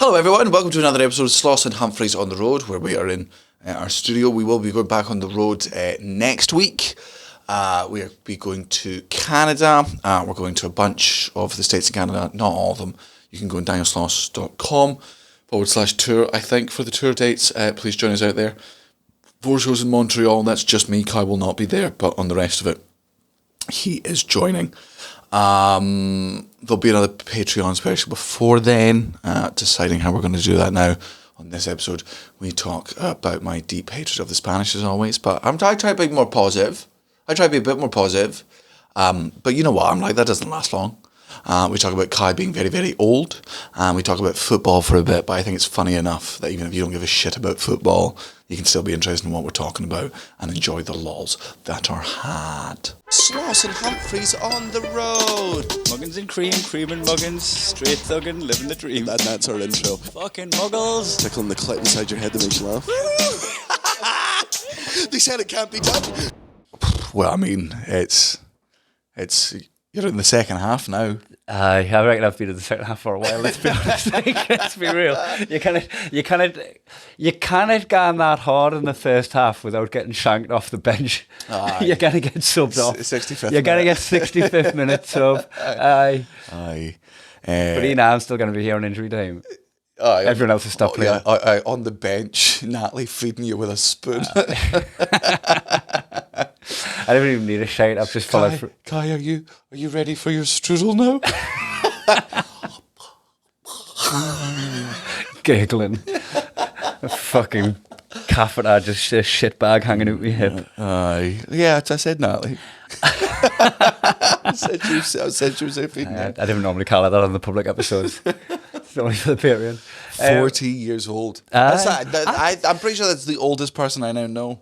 Hello everyone, welcome to another episode of Sloss and Humphries on the road, where we are in our studio. We will be going back on the road next week. We'll be going to Canada. We're going to a bunch of the states in Canada, not all of them. You can go on danielsloss.com/tour, I think, for the tour dates. Please join us out there. 4 shows in Montreal, that's just me. Kai will not be there, but on the rest of it, he is joining. There'll be another Patreon special before then, deciding how we're going to do that now. On this episode, we talk about my deep hatred of the Spanish as always, but I try to be more positive. I try to be a bit more positive, but you know what, I'm like, that doesn't last long. We talk about Kai being very, very old, and we talk about football for a bit, but I think it's funny enough that even if you don't give a shit about football, you can still be interested in what we're talking about and enjoy the lols that are had. Sloss and Humphries on the road. Muggins and cream and muggins, straight thuggin', living the dream. That's our intro. Fucking muggles. Tickling the clit inside your head that makes you laugh. They said it can't be done. Well, I mean, it's you're in the second half now. I reckon I've been in the second half for a while. Let's be honest. Let's be real. You cannot go that hard in the first half without getting shanked off the bench. You're gonna get subbed off. 65th. You're gonna get 65th minute sub. Aye. But I'm still gonna be here on injury time. Everyone else has stopped playing. Yeah, on the bench, Natalie feeding you with a spoon. I don't even need a shout. I've just followed through. Kai, are you ready for your strudel now? Giggling. Fucking catheter, just a shit bag hanging out my hip. Aye. Yeah, I said Natalie. I said she was feeding you. I didn't normally call it that on the public episodes. It's only for the Patreon. 40 years old. I'm pretty sure that's the oldest person I now know.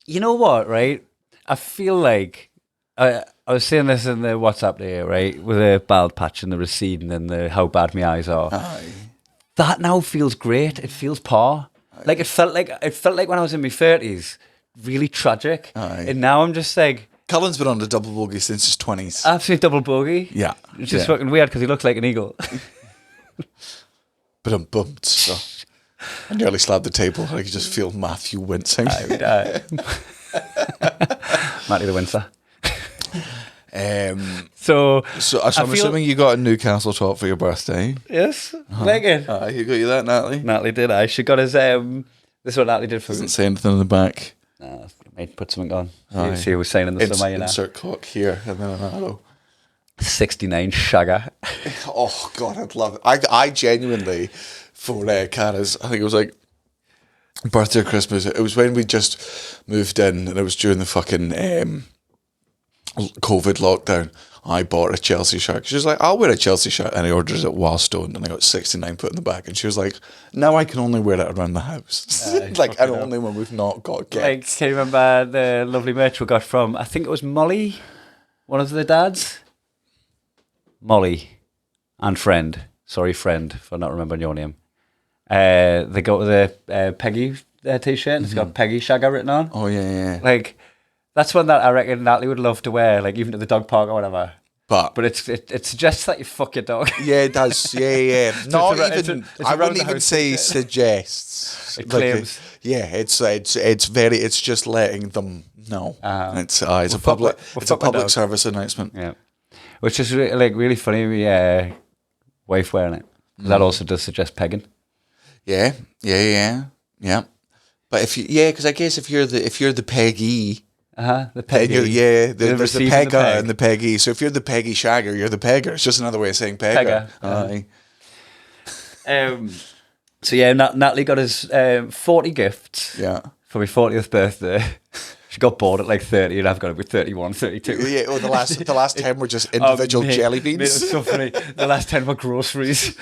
You know what, right? I feel like I was saying this in the WhatsApp there, right? With the bald patch and the receding and the how bad my eyes are. Aye. That now feels great. It feels par. Like it felt like when I was in my 30s, really tragic. Aye. And now I'm just like, Cullen's been on a double bogey since his 20s. absolute double bogey. Yeah. It's just fucking weird because he looks like an eagle. But I'm bummed. So I nearly slapped the table. I could just feel Matthew wincing. Matty the Windsor. So I'm assuming you got a Newcastle top for your birthday. Yes, Megan. He got you that, Natalie? Natalie did. She got his. This is what Natalie did for me. Doesn't say anything on the back. No, might put something on. Aye. See who was saying in the summer, you know. Insert cock here and then an arrow. 69 shagger. Oh God, I'd love it. I genuinely, for Kara's, I think it was like birthday or Christmas. It was when we just moved in, and it was during the fucking COVID lockdown. I bought a Chelsea shirt. She was like, "I'll wear a Chelsea shirt," and I ordered it while stoned, and I got 69 put in the back. And she was like, "Now I can only wear it around the house, like, and only when we've not got guests." Like, can you remember the lovely merch we got from? I think it was Molly, one of the dads. Molly and friend. Sorry, friend, for not remembering your name. They got the Peggy t-shirt, and it's got Peggy Shagger written on. Oh yeah. Like, that's one that I reckon Natalie would love to wear, like even to the dog park or whatever. But it suggests that you fuck your dog. Yeah, it does. Yeah. Not even. I wouldn't even say t-shirt. Suggests. It claims. It's just letting them know. It's a public service announcement. Yeah, which is really funny. My wife wearing it. That also does suggest pegging. Yeah. But because I guess if you're the Peggy. The Peggy. There's the Pegger and the Peggy. So if you're the Peggy Shagger, you're the Pegger. It's just another way of saying Pegger. Aye. So yeah, Natalie got us 40 gifts. Yeah. For my 40th birthday. She got bored at like 30, and I've got to be 31, 32. Yeah. The last 10 were just individual jelly beans. Mate, it was so funny. The last 10 were groceries.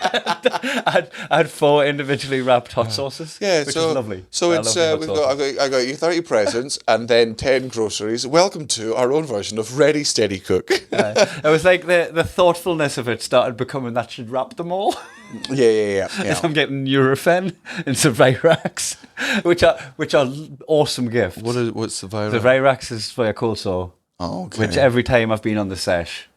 I had 4 individually wrapped hot sauces. Yeah, which is lovely. So it's I got you 30 presents and then 10 groceries. Welcome to our own version of Ready Steady Cook. It was like the thoughtfulness of it started becoming that should wrap them all. Yeah. As I'm getting Nurofen and some Virax, which are awesome gifts. What's the Virax? The Virax is for your cold sore. Oh, okay. Which every time I've been on the sesh,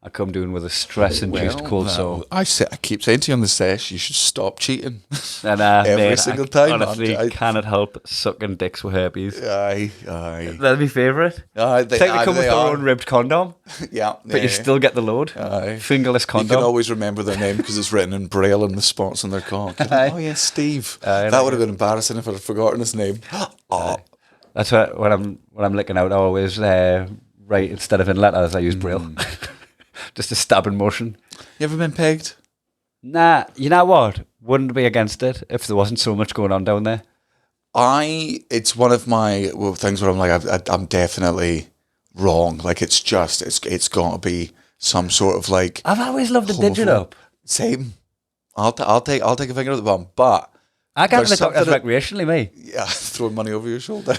I come doing with a stress-induced cold sore. I keep saying to you on the sesh, you should stop cheating. And every mate, single time. Honestly, cannot help sucking dicks with herpes. Aye. They're my favourite. They come with their own ribbed condom. But you still get the load. Aye. Fingerless condom. You can always remember their name because it's written in braille in the spots on their cock. Oh yeah, Steve. That would have been embarrassing if I'd forgotten his name. That's what when I'm licking out, I always write instead of in letters, I use braille. Just a stabbing motion. You ever been pegged? Nah, you know what? Wouldn't be against it if there wasn't so much going on down there. It's one of my things where I'm like, I'm definitely wrong. Like it's got to be some sort of like. I've always loved the digit up. Same. I'll take a finger at the bum, but I can't really talk as recreationally, me. Yeah, throwing money over your shoulder.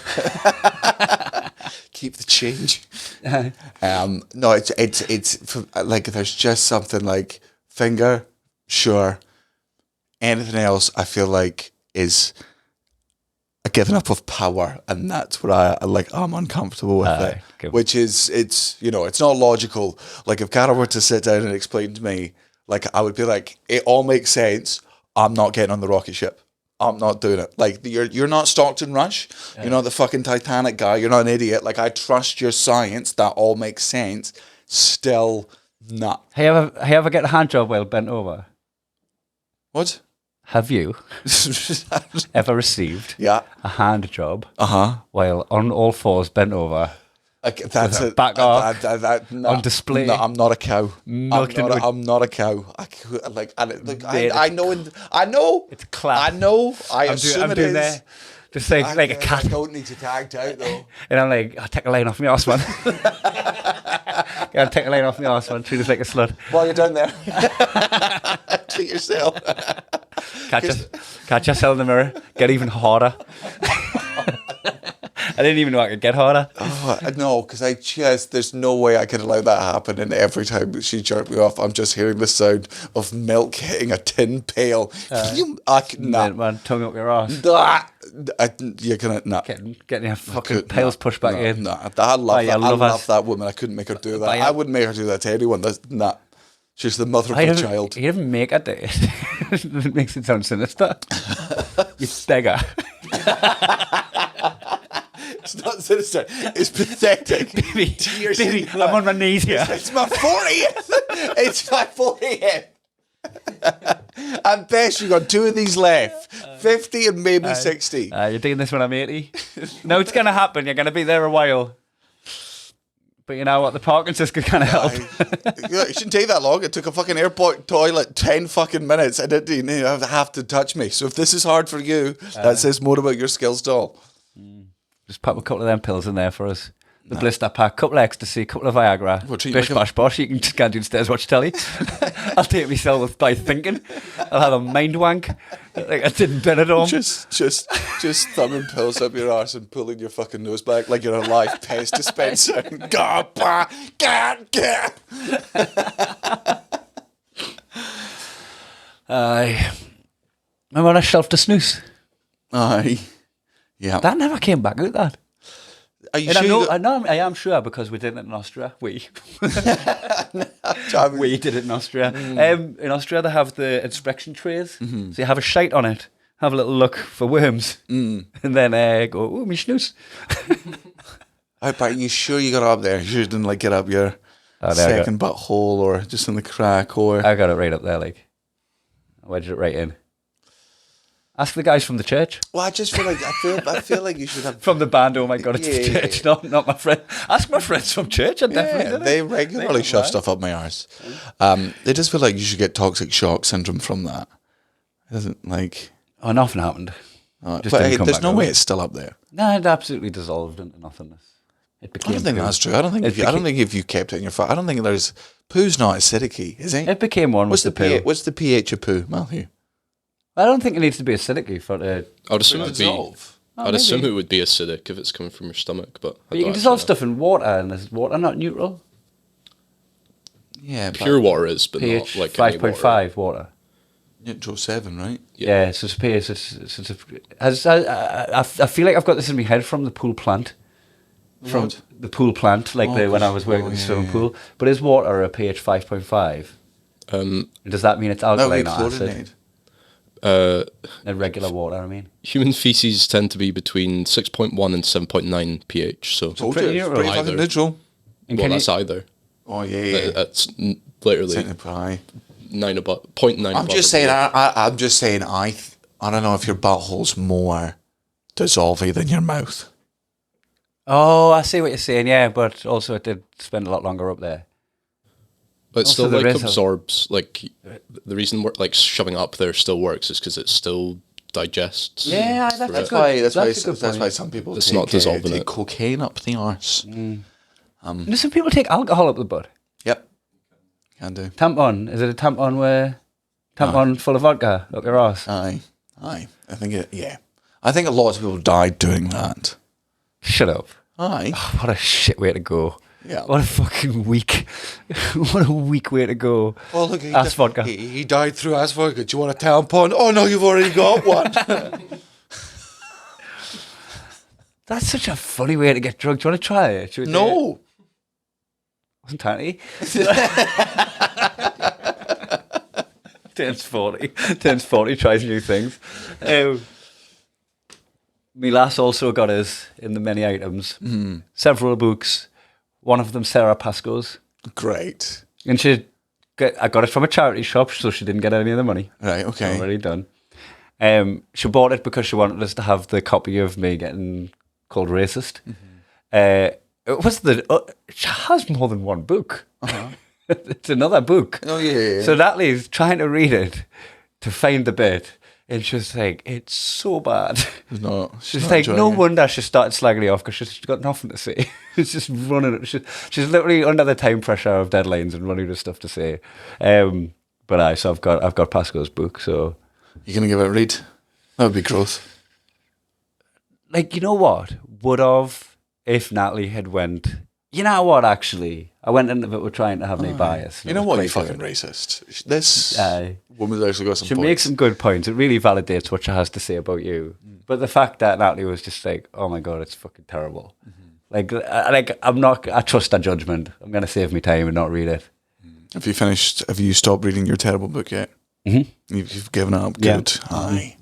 Keep the change. No, it's like there's just something like finger, sure. Anything else, I feel like is a giving up of power, and that's what I'm uncomfortable with it. Cool. Which is it's not logical. Like if Cara were to sit down and explain to me, like I would be like, it all makes sense. I'm not getting on the rocket ship. I'm not doing it. Like you're not Stockton Rush. Yeah. You're not the fucking Titanic guy. You're not an idiot. Like I trust your science. That all makes sense. Still not. Hey, ever get a hand job while bent over? What? Have you ever received a hand job while on all fours bent over? That's it. Back off on display. No, I'm not a cow. I'm not a cow. I know. It's class. I know. I assume it is. There. Just like a cat. I don't need to tagged out though. And I'm like, I'll take a line off my arse, man. I'll take a line off my arse, man. Treat us like a slut. While you're down there, treat yourself. Catch yourself in the mirror. Get even harder. I didn't even know I could get harder. Oh, no, because there's no way I could allow that to happen. And every time she jerked me off, I'm just hearing the sound of milk hitting a tin pail. Man, tongue up your ass. You're gonna getting your fucking pails pushed back in. Nah, I love that woman. I couldn't make her do that. I wouldn't make her do that to anyone. She's the mother of the child. You didn't make her do it. It makes it sound sinister. You beggar. It's not sinister. It's pathetic. Baby, I'm on my knees here. It's my 40th. It's my 40th. At best, you got 2 of these left. 50 and maybe 60. You're doing this when I'm 80. No, it's going to happen. You're going to be there a while. But you know what? The Parkinson's could kind of help. It shouldn't take that long. It took a fucking airport toilet 10 fucking minutes. I didn't even have to touch me. So if this is hard for you, that says more about your skills, doll. Just pop a couple of them pills in there for us. The blister pack, couple of ecstasy, couple of Viagra. Bish bash bosh. You can just go downstairs, watch telly. I'll take myself by thinking. I'll have a mind wank like I did in Benidorm. Just thumbing pills up your arse and pulling your fucking nose back like you're a live pest dispenser. Aye. Remember when I shelved a snooze? Aye. Yeah. That never came back out, that. Are you sure? I am sure because we did it in Austria. We did it in Austria. In Austria, they have the inspection trays. Mm-hmm. So you have a shite on it, have a little look for worms, and then go, ooh, me snooze. Are you sure you got it up there? You didn't like get up your second butthole or just in the crack or? I got it right up there, like. I wedged it right in. Ask the guys from the church. Well, I just feel like I feel like you should have from the band. Oh my god, it's the church, not my friend. Ask my friends from church. I definitely did it. They regularly shove stuff up my arse. They just feel like you should get toxic shock syndrome from that. It doesn't like. Oh, nothing happened. But there's no way it's still up there. No, it absolutely dissolved into nothingness. It became. I don't think that's true. I don't think if you kept it in your fat, I don't think there's poo's not acidic, is it? It became one. What's the pH of poo, Matthew? I don't think it needs to be acidic for it. I'd assume it would be acidic if it's coming from your stomach, but you can dissolve stuff in water, and is water not neutral? Yeah, pure water is, but pH not like 5.5 water. Neutral 7, right? Yeah, so it's pH. I feel like I've got this in my head from the pool plant. from What? the pool plant, like when I was working in the swimming pool. But is water a pH 5.5? Does that mean it's That would be alkaline or acid? chlorinated. And regular water, I mean. Human feces tend to be between 6.1 and 7.9 pH. So, Told pretty you, it's neutral. pretty fucking Either. neutral. And well, can that's you, either. Oh yeah. That's literally Technically. 9 above, 0.9 I'm above just or saying. below. I'm just saying. I don't know if your butthole's more dissolvey than your mouth. oh, I see what you're saying, yeah, but also it did spend a lot longer up there. But it Also, still there like is a- absorbs, like the reason like shoving up there still works is because it still digests. Yeah, through that's it. good. That's a good why point. some people It's take, not dissolving take it. cocaine up the arse. Do some people take alcohol up the butt? Yep, can do. Tampon? Is it a tampon full of vodka up your arse? Aye. I think it. Yeah, I think a lot of people died doing that. Shut up. Aye. What a shit way to go. Yeah. What a fucking weak, what a weak way to go. Oh look, he, Ass vodka. he died through ass vodka. Do you want a tampon? Oh no, you've already got one. That's such a funny way to get drunk. Do you want to try it? Should we do it? No. Wasn't tiny. Turns 40. Turns 40, tries new things. My lass also got us in the many items. Several books. One of them Sarah Pascoe's. Great. And I got it from a charity shop, so she didn't get any of the money. Right. Okay. Already done. She bought it because she wanted us to have the copy of me getting called racist. It was she has more than one book. It's another book. Oh yeah. So Natalie's trying to read it to find the bit, and she's like, "It's so bad." No. She's not like, "No enjoying it. wonder she started slagging me off because she's got nothing to say." It's just running. She's literally under the time pressure of deadlines and running out of stuff to say. So I've got Pascoe's book. So You gonna give it a read? That would be growth. like, you know what? Would have if Natalie had went. You know what? Actually, I went into it with trying to have no bias. You know what? You fucking racist. This Aye. woman's actually got some She points. makes some good points. It really validates what she has to say about you. But the fact that Natalie was just like, "Oh my god, it's fucking terrible." Like I trust her judgment. I'm gonna save me time and not read it. Have you finished? Have you stopped reading your terrible book yet? Mhm. You've given up. Yeah. Good. Aye.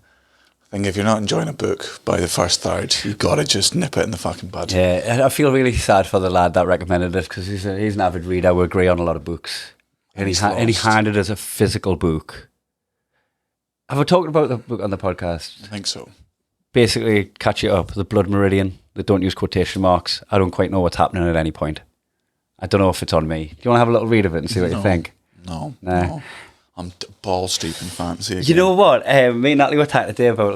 I think if you're not enjoying a book by the first third, you've got to just nip it in the fucking bud. Yeah, I feel really sad for the lad that recommended it because he's an avid reader. We agree on a lot of books, and he's he lost. handed us a physical book. Have I talked about the book on the podcast? I think so. Basically, catch you up. The Blood Meridian. They don't use quotation marks. I don't quite know what's happening at any point. I don't know if it's on me. Do you want to have a little read of it and see what you think? No. Nah. No. I'm balls deep in fantasy again. You know what? Me and Natalie were talking today about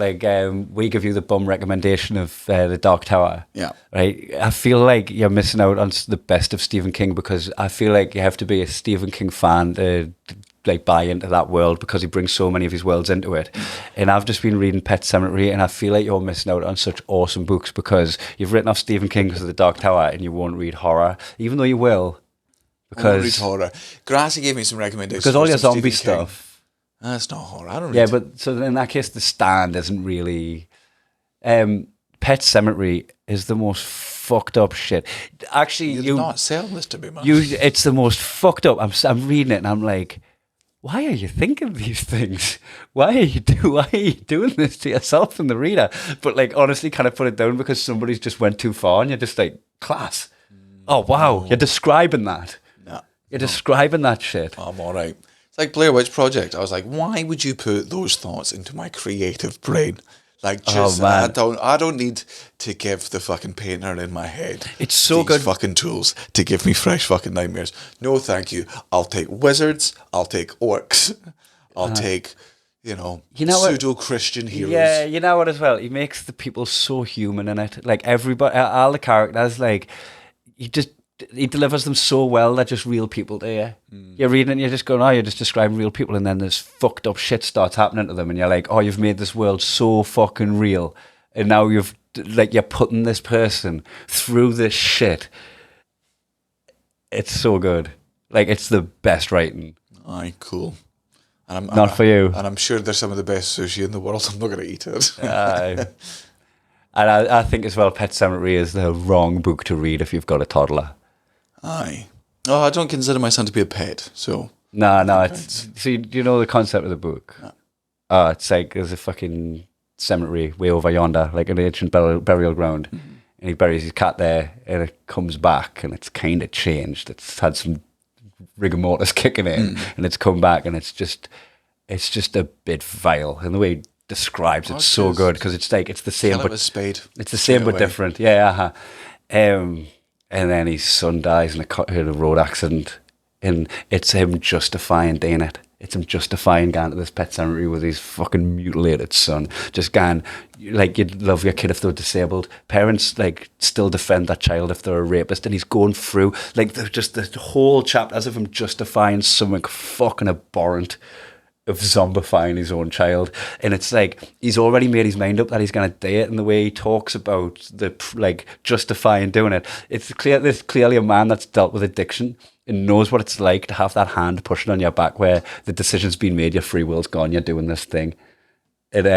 we give you the bum recommendation of the Dark Tower. Yeah. Right. I feel like you're missing out on the best of Stephen King because I feel like you have to be a Stephen King fan to like buy into that world because he brings so many of his worlds into it. And I've just been reading Pet Sematary and I feel like you're missing out on such awesome books because you've written off Stephen King because of the Dark Tower and you won't read horror, even though you will. I won't read Because horror. Grassy gave me some recommendations. all for your some zombie Stephen King. stuff. That's not horror. I don't read. Yeah, but so in that case, The Stand isn't really. Pet Sematary is the most fucked up shit. Actually, you did not sell this to me, man. it's the most fucked up. I'm reading it and I'm like, why are you thinking these things? Why are you doing this to yourself and the reader? But like, honestly, kind of put it down because somebody's just went too far and you're just like, class. Oh wow, you're describing that. No. You're describing that shit. I'm all right. It's like Blair Witch Project. I was like, why would you put those thoughts into my creative brain? Like, just man. I don't need to give the fucking painter in my head. It's so these good. fucking tools to give me fresh fucking nightmares. No, thank you. I'll take wizards. I'll take orcs. I'll take, You know what? pseudo-Christian heroes. Yeah, you know what as well? He makes the people so human in it. Like everybody, all the characters, like he delivers them so well. They're just real people to you. You're reading it and you're just going, oh, you're just describing real people. And then this fucked up shit starts happening to them. And you're like, oh, you've made this world so fucking real. And now you're putting this person through this shit. It's so good. Like, it's the best writing. Aye, cool. And Not for you. And I'm sure there's some of the best sushi in the world. I'm not going to eat it. And I think as well, Pet Sematary is the wrong book to read if you've got a toddler. Aye. Oh, I don't consider my son to be a pet, so... No. So do you know the concept of the book? No. It's like there's a fucking cemetery way over yonder, like an ancient burial ground. Mm-hmm. And he buries his cat there, and it comes back, and it's kind of changed. It's had some rigor mortis kicking in, and it's come back, and it's just a bit vile. And the way he describes it's so good, because it's like it's the same, but it's the same but different. Yeah, and then his son dies in a road accident, and it's him justifying doing it. It's him justifying going to this pet cemetery with his fucking mutilated son. Just going, like, you'd love your kid if they were disabled. Parents, like, still defend that child if they're a rapist. And he's going through, like, just the whole chapter as if him justifying something fucking abhorrent of zombifying his own child. And it's like, he's already made his mind up that he's going to do it. And the way he talks about justifying doing it, it's clear there's clearly a man that's dealt with addiction and knows what it's like to have that hand pushing on your back where the decision's been made, your free will's gone, you're doing this thing. And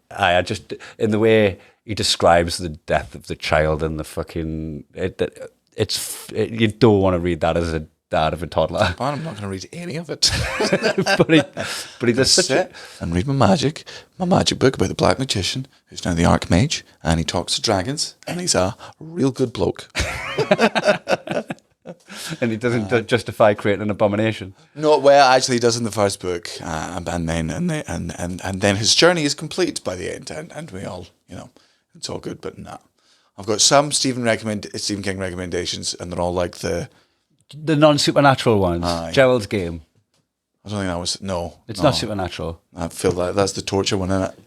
I just, in the way he describes the death of the child and the fucking, you don't want to read that as a dad of a toddler. I'm not going to read any of it. but he does sit and read my magic book about the black magician who's now the archmage, and he talks to dragons, and he's a real good bloke. And he doesn't justify creating an abomination. No, well, actually, he does in the first book, and then his journey is complete by the end, and we all, it's all good. But no, I've got some Stephen King recommendations, and they're all like the non-supernatural ones. Gerald's Game. I don't think that was It's not supernatural. I feel like that's the torture one, isn't it?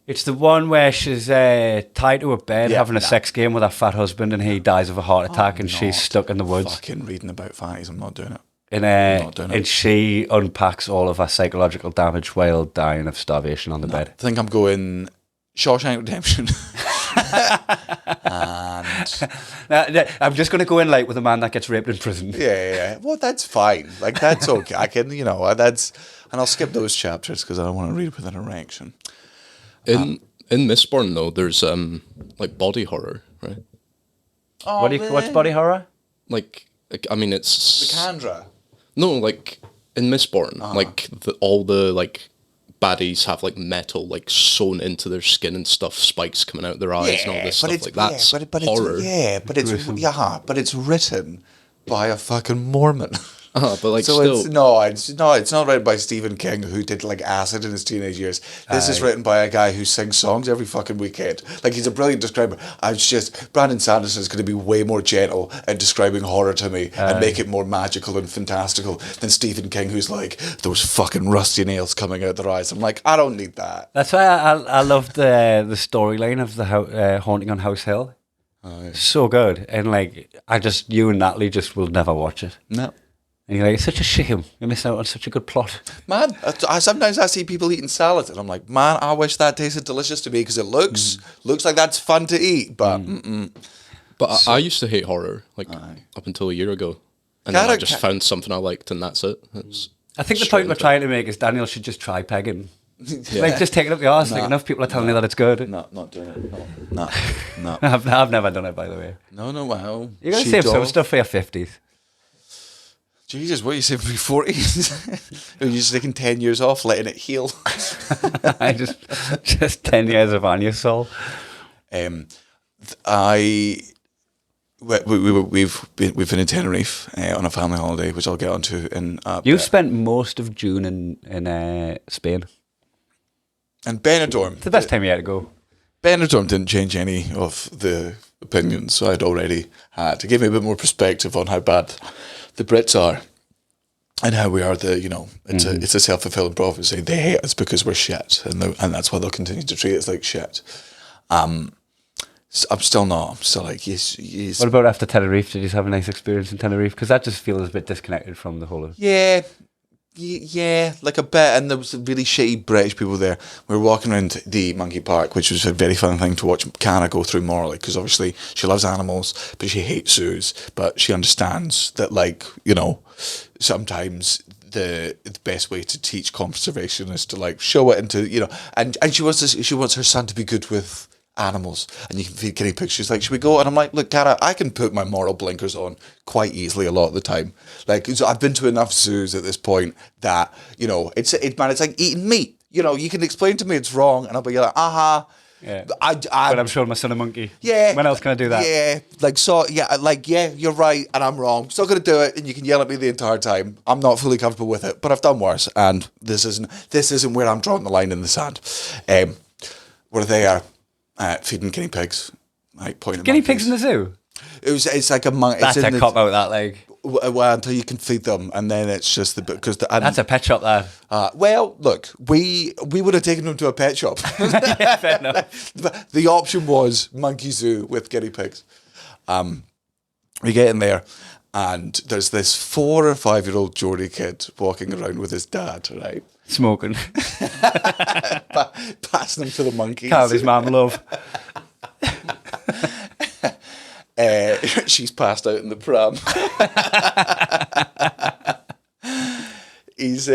It's the one where she's tied to a bed having a sex game with her fat husband, and he dies of a heart attack, and she's stuck in the woods. Fucking reading about fatties, I'm not doing it. And she unpacks all of her psychological damage while dying of starvation on the bed. I think I'm going Shawshank Redemption. I'm just going to go in with a man that gets raped in prison. Yeah. Well, that's fine. Like, that's okay. I can, and I'll skip those chapters because I don't want to read with an erection. In Mistborn, though, there's body horror, right? Oh, what's body horror? I mean, it's Lacandra. No, in Mistborn, all the baddies have metal sewn into their skin and stuff, spikes coming out their eyes and all this stuff like that. That's horror. But it's written by a fucking Mormon. But still, it's not written by Stephen King, who did acid in his teenage years. This is written by a guy who sings songs every fucking weekend. He's a brilliant describer. Brandon Sanderson is going to be way more gentle at describing horror to me and make it more magical and fantastical than Stephen King, who's those fucking rusty nails coming out their eyes. I'm like, I don't need that. That's why I loved the storyline of the Haunting on House Hill. So good. And you and Natalie just will never watch it. No. And you're it's such a shame. You're missing out on such a good plot. Man, sometimes I see people eating salad and I'm like, man, I wish that tasted delicious to me because it looks like that's fun to eat. But But I used to hate horror, up until a year ago. And then I just found something I liked and that's it. I think the point we're trying to make is Daniel should just try pegging. Just taking up the arse. Enough people are telling you that it's good. No, not doing it. No. I've never done it, by the way. No, wow. You're going to save some stuff for your 50s. Jesus, what are you saying for your 40s? You're just taking 10 years off, letting it heal. I just 10 years of Anusol. We've been in Tenerife on a family holiday, which I'll get onto. You've spent most of June in Spain. And Benidorm. It's the best time you had to go. Benidorm didn't change any of the opinions I'd already had. To give me a bit more perspective on how bad the Brits are and how we are it's a self-fulfilling prophecy. They hate us because we're shit, and that's why they'll continue to treat us like shit. I'm still yes. What about after Tenerife? Did you have a nice experience in Tenerife? Because that just feels a bit disconnected from the whole of... Yeah, a bit. And there was really shitty British people there. We were walking around the monkey park, which was a very fun thing to watch Canna go through morally, because obviously she loves animals, but she hates zoos. But she understands that, sometimes the best way to teach conservation is to show it into, and she wants her son to be good with animals and you can feed guinea pigs. She's like, should we go? And I'm like, look, Cara, I can put my moral blinkers on quite easily a lot of the time. Like, so I've been to enough zoos at this point that, you know, it's like eating meat. You know, you can explain to me it's wrong and I'll be like, Yeah. But I'm showing my son a monkey. Yeah. When else can I do that? Yeah. You're right and I'm wrong. Still going to do it and you can yell at me the entire time. I'm not fully comfortable with it, but I've done worse and this isn't where I'm drawing the line in the sand. Where they are feeding guinea pigs. Like pointing Guinea pigs in the zoo? It's like a monkey. That's a cop out, that, like. Well, until you can feed them, and then it's just That's a pet shop, that. Well, look, we would have taken them to a pet shop. Yeah, fair enough. The option was monkey zoo with guinea pigs. We get in there, and there's this 4 or 5 year old Geordie kid walking around with his dad, right? Smoking. Passing them to the monkeys. Can't his mum love. She's passed out in the pram. He's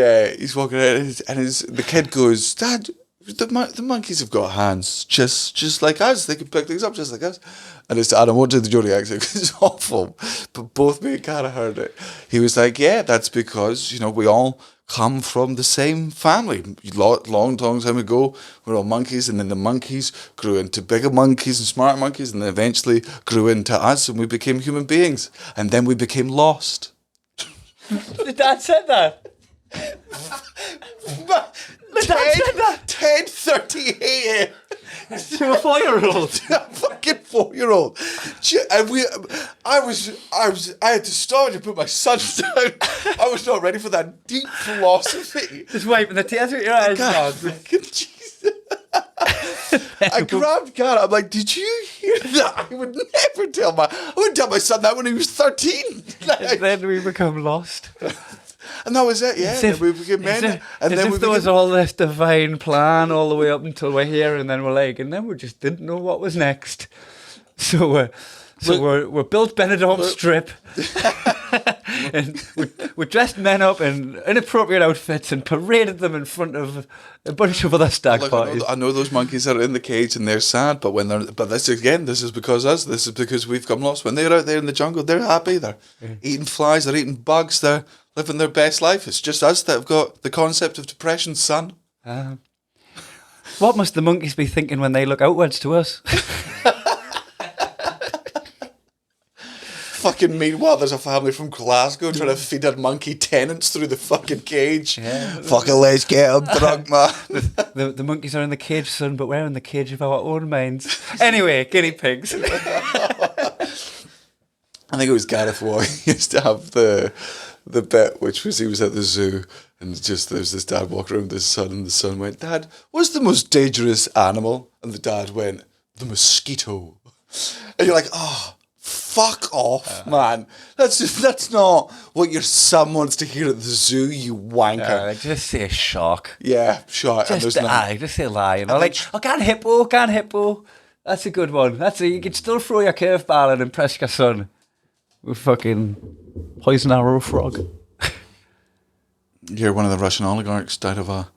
walking around and the kid goes, Dad, the monkeys have got hands just like us. They can pick things up just like us. And his dad, I won't do the Geordie accent because it's awful, but both me and Cara heard it. He was like, yeah, that's because, you know, we all come from the same family. Long time ago, we were all monkeys, and then the monkeys grew into bigger monkeys and smarter monkeys, and then eventually grew into us, and we became human beings. And then we became lost. The dad said that. The dad said that. 10:30 a.m. To a 4-year-old. A fucking 4-year-old. And I had to stop and put my son down. I was not ready for that deep philosophy. Just wiping the tears out your eyes. Jesus. I grabbed Cara. I'm like, did you hear that? I would never tell my son that when he was 13. And then we become lost. And that was it, yeah. As if, we became men. And as then if there was all this divine plan all the way up until we're here, and then we're like, and then we just didn't know what was next. So we're built Benidorm strip, and we dressed men up in inappropriate outfits and paraded them in front of a bunch of other stag parties. I know those monkeys are in the cage and they're sad, but this is because us. This is because we've come lost. When they're out there in the jungle, they're happy. They're eating flies. They're eating bugs. They're living their best life. It's just us that have got the concept of depression, son. What must the monkeys be thinking when they look outwards to us? Fucking meanwhile, there's a family from Glasgow trying to feed their monkey tenants through the fucking cage. Yeah. Fucking let's get them drunk, man. The monkeys are in the cage, son, but we're in the cage of our own minds. Anyway, guinea pigs. I think it was Gareth Waugh. He used to have the bit, which was he was at the zoo, and just there was this dad walking around with his son, and the son went, Dad, what's the most dangerous animal? And the dad went, the mosquito. And you're like, oh, fuck off, man. That's not what your son wants to hear at the zoo, you wanker. Just say shark. Yeah, shark. Just say a lie. You know, like, can't hippo. That's a good one. You can still throw your curveball and impress your son with fucking poison arrow frog. You're one of the Russian oligarchs died of a...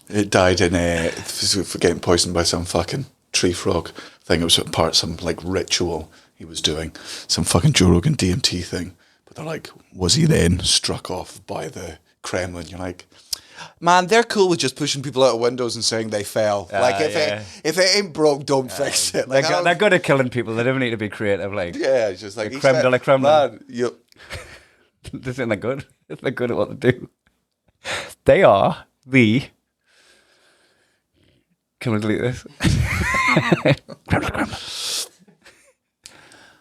It died in for getting poisoned by some fucking tree frog thing. It was part of some like ritual he was doing, some fucking Joe Rogan DMT thing. But they're like, was he then struck off by the Kremlin? You're like, man, they're cool with just pushing people out of windows and saying they fell. If it ain't broke, don't fix it. Like, they're good at killing people. They don't need to be creative. Like, yeah, it's just like creme de la creme. Man, This isn't good. They're good at what they do. They are the... Can we delete this? Creme de la creme.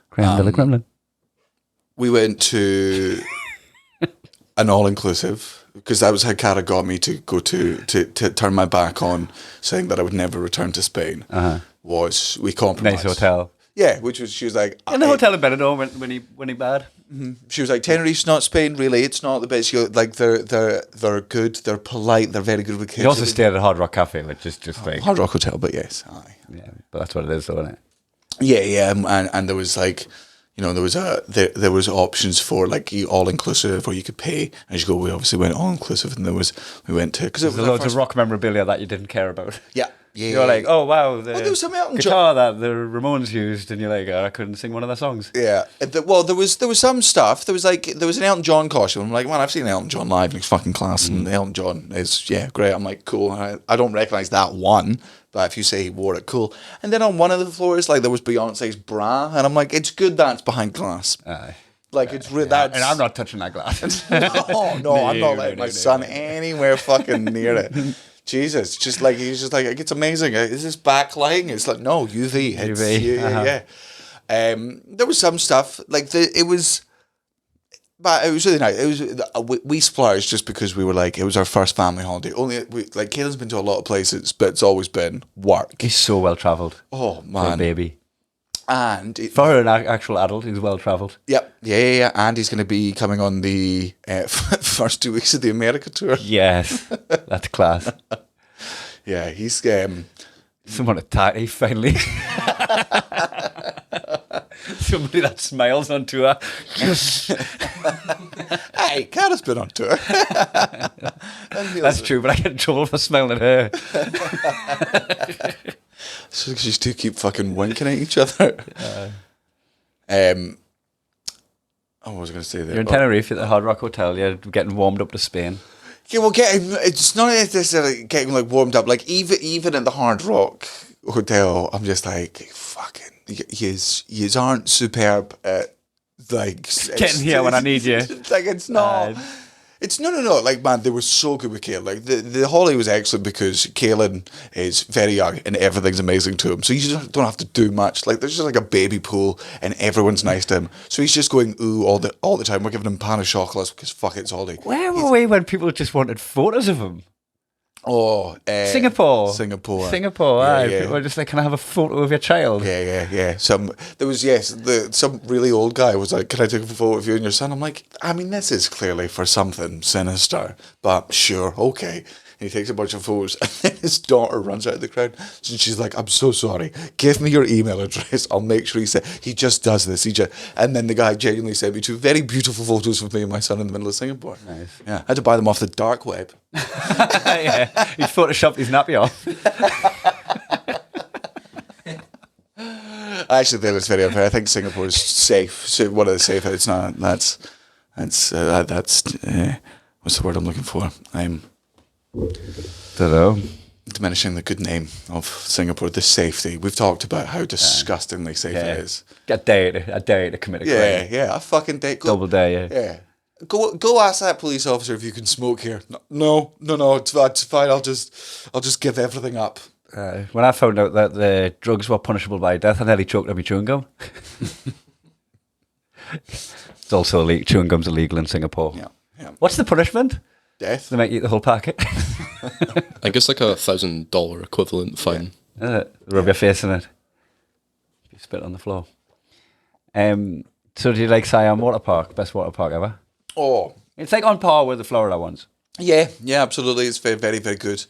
Creme de la Kremlin. We went to an all-inclusive because that was how Cara got me to go to turn my back on saying that I would never return to Spain. Was we compromised? Nice hotel. Yeah, she was like in the hotel in Benidorm when he bad. Mm-hmm. She was like, Tenerife's not Spain, really. It's not the best. She like they're good. They're polite. They're very good with kids. You also stayed at Hard Rock Cafe, like just like Hard Rock Hotel, but yes, aye. Yeah, but that's what it is, though, isn't it? Yeah, and there was like, you know, there was options for like all inclusive, or you could pay. As you go, we obviously went all inclusive, and we went to because there's loads of rock memorabilia that you didn't care about. Yeah. You're like, oh wow, the there was some Elton guitar that the Ramones used, and you're like, oh, I couldn't sing one of their songs. Yeah. Well, there was some stuff. There was an Elton John costume. I'm like, man, I've seen Elton John live and he's fucking class. And Elton John is great. I'm like, cool. I don't recognize that one, but if you say he wore it, cool. And then on one of the floors, like there was Beyonce's bra, and I'm like, it's good that's behind glass. Aye. Like it's that's. And I'm not touching that glass. no, I'm not letting my son anywhere fucking near it. Jesus, just like he's just like it's amazing. Is this backlighting? It's like no UV. It's, UV. Yeah. There was some stuff like it was, but it was really nice. It was we splurged just because we were like it was our first family holiday. Caitlin's been to a lot of places, but it's always been work. He's so well travelled. Oh man, for a baby. And for an actual adult, he's well travelled. Yep, yeah. And he's going to be coming on the first 2 weeks of the America tour. Yes, that's class. Yeah, he's someone at Tatty finally. Somebody that smiles on tour. Hey, Cara's been on tour. That's true, but I get in trouble for smiling at her. So you two keep fucking winking at each other. What was I going to say there? You're in Tenerife at the Hard Rock Hotel. You're getting warmed up to Spain. Yeah, well, it's not necessarily getting like warmed up. Like even at the Hard Rock Hotel, I'm just like fucking. Yous aren't superb at like getting here when I need you. Like it's not. It's no. Like man, they were so good with Caitlin. Like the holiday was excellent because Caitlin is very young and everything's amazing to him. So you just don't have to do much. Like there's just like a baby pool and everyone's nice to him. So he's just going ooh all the time. We're giving him pan of chocolates because fuck it's holiday. Where were we when people just wanted photos of him? Oh, Singapore. Yeah. People were just like, can I have a photo of your child? Yeah. Some really old guy was like, can I take a photo of you and your son? I'm like, I mean, this is clearly for something sinister, but sure, okay. And he takes a bunch of photos, and then his daughter runs out of the crowd. And she's like, I'm so sorry. Give me your email address. I'll make sure he just does this. And then the guy genuinely sent me 2 very beautiful photos of me and my son in the middle of Singapore. Nice. Yeah, I had to buy them off the dark web. Yeah, he photoshopped his nappy off. I actually think it's very unfair. I think Singapore is safe. So one of the safe. It's not. That's what's the word I'm looking for? Don't know. Diminishing the good name of Singapore, the safety. We've talked about how disgustingly safe it is. I dare you to commit a crime. Yeah, I fucking dare. Double dare you. Yeah. Go ask that police officer if you can smoke here. No, it's fine. I'll just give everything up. When I found out that the drugs were punishable by death, I nearly choked on my chewing gum. It's also illegal. Chewing gum's illegal in Singapore. Yeah. What's the punishment? Death. They make you eat the whole packet. I guess like $1,000 equivalent fine. Rub your face in it. You spit on the floor. So do you like Siam Water Park? Best water park ever? Oh. It's like on par with the Florida ones. Yeah, absolutely. It's very, very, very good.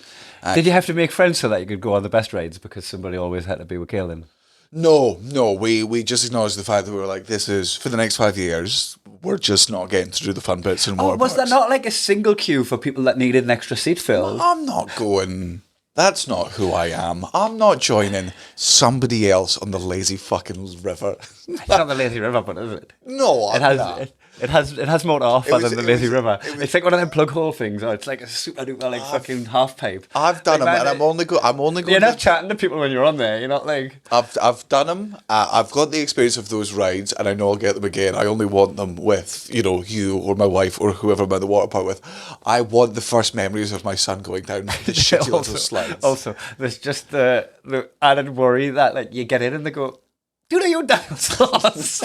Did you have to make friends so that you could go on the best rides because somebody always had to be with Kaelin? No. We just acknowledged the fact that we were like, this is, for the next 5 years, we're just not getting to do the fun bits in water was parks. there not like a single queue for people that needed an extra seat filled? No, I'm not going... That's not who I am. I'm not joining somebody else on the lazy fucking river. It's not the lazy river, but is it? No, it has. not. It has more to offer than the lazy river. It's like one of them plug hole things, or it's like a super duper like fucking half pipe. I've done them, and I'm only going. You're not chatting to people when you're on there. You're not like. I've done them. I've got the experience of those rides, and I know I'll get them again. I only want them with you or my wife or whoever I'm at the water park with. I want the first memories of my son going down the shitty little slides. Also, there's just the added worry that like you get in and they go, do they your dinosaurs?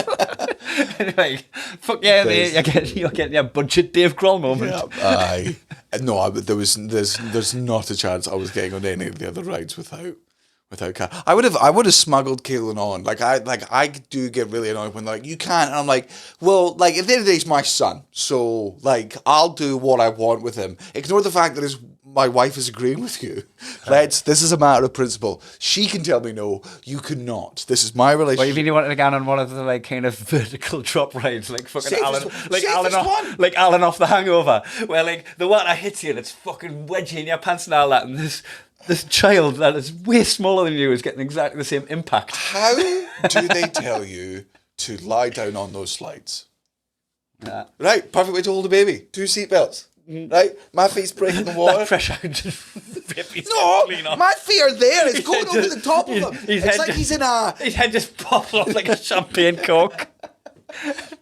Like, fuck yeah, you're getting your budget Dave Grohl moment. Yeah, no, there's not a chance I was getting on any of the other rides without Kat. I would have smuggled Caitlin on. I do get really annoyed when they're like, you can't, and I'm like, well, like at the end of the day, he's my son, so like I'll do what I want with him. Ignore the fact that my wife is agreeing with you. This is a matter of principle. She can tell me no, you cannot. This is my relationship. What, you mean you wanted to go on one of the like kind of vertical drop rides, like fucking Alan off The Hangover, where like the water hits you and it's fucking wedgy in your pants and all that, and this child that is way smaller than you is getting exactly the same impact. How do they tell you to lie down on those slides? Right, perfect way to hold a baby. 2 seatbelts. Right, my feet's breaking the water. That pressure can just rip his No, clean off. my feet are there. It's going over the top of him. It's like he's in a. His head just pops off like a champagne cork.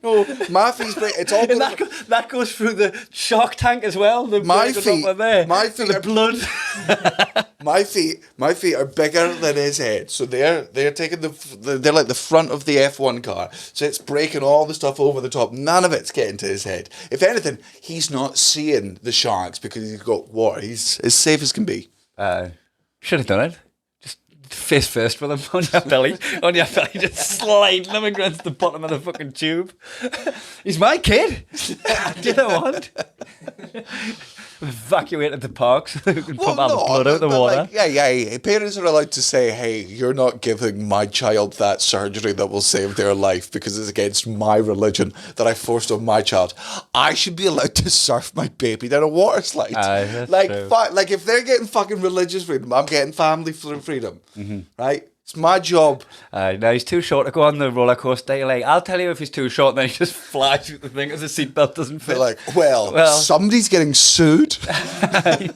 No, my feet's breaking. It's all. And that goes through the shark tank as well. My feet, the blood. my feet are bigger than his head, so they're taking they're like the front of the F1 car, so it's breaking all the stuff over the top. None of it's getting to his head. If anything, he's not seeing the sharks because he's got water. He's as safe as can be. Should have done it. Just face first with him on your belly, just sliding him against the bottom of the fucking tube. He's my kid. I didn't want. Evacuated the park so they can pump all the blood out the water. Yeah. Parents are allowed to say, hey, you're not giving my child that surgery that will save their life because it's against my religion that I forced on my child. I should be allowed to surf my baby down a water slide. Like if they're getting fucking religious freedom, I'm getting family freedom. Mm-hmm. Right? It's my job. No, he's too short to go on the roller coaster. You're like, I'll tell you if he's too short, and then he just flies through the thing because the seatbelt doesn't fit. They're like, well, somebody's getting sued. I